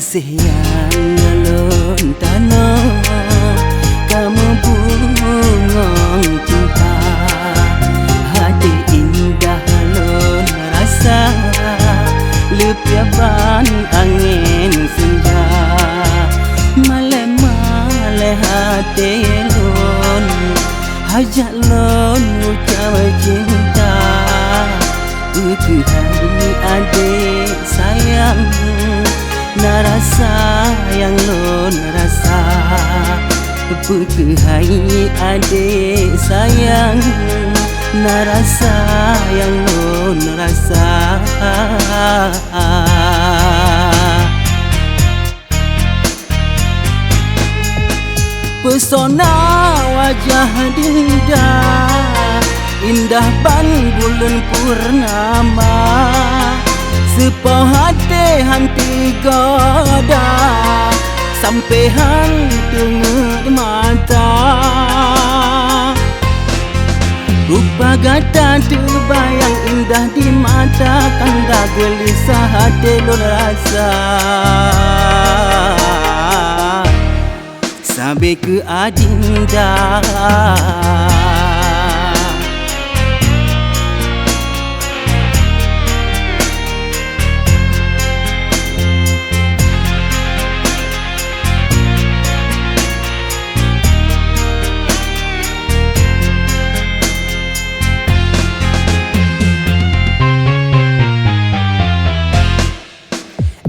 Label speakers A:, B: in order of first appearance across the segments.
A: Kasih yang ngelon tanam, kamu bungong cinta. Hati indah lon rasa, lepiaban angin senja. Male-male hati lon, hajak lon ucap cinta. Putu hari adik sayang, narasa yang lon rasa. Putu hai adik sayang, narasa yang lon rasa. Pesona wajah dinda, indah ban bulan purnama. Sepoh hati hanti goda, sampai tengah mata. Rupa gata terbayang indah di mata, kanda gelisah hati lon rasa. Sampai ke adinda,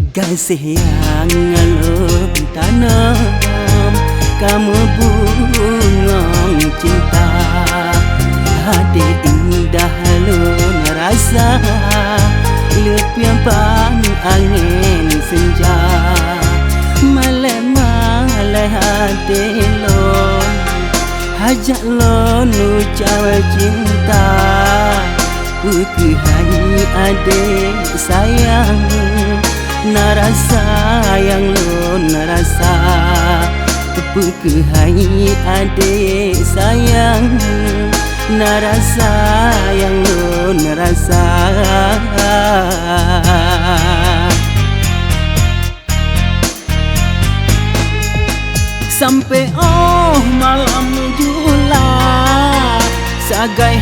A: kasih yang ngelon tanam, kamu bungong cinta. Hati indah lon rasa, lepiapan angin senja. Male-male hati lon, hajak lon ucap cinta. Putu hai adik sayang, narasa yang lon rasa. Putu hai adik sayang, narasa yang lon rasa. Sampai malam jula, sagai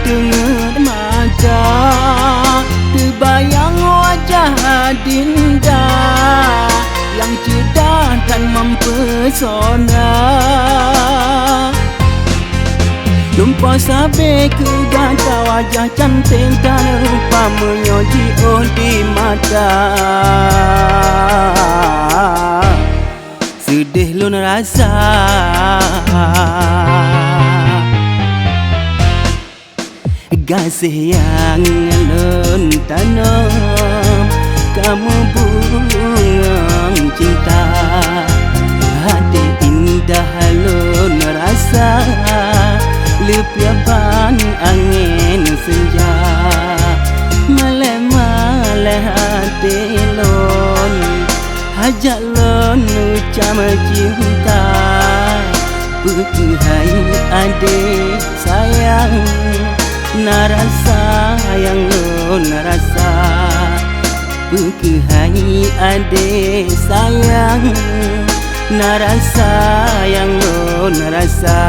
A: tengah mata. Terbayang wajah dinda yang cerdas dan mempesona. Lupa sampai ke gata wajah cantik, tak lupa menyoji di mata. Sedih lon rasa, kasih yang lon tanam, kamu bungong cinta. Hati indah lon rasa, lepiapan angin senja. Male-male hati lon, hajak lon ucap cinta. Putu hai adik sayang, narasa yang lon rasa. Putu hai adik sayang, narasa yang lon rasa.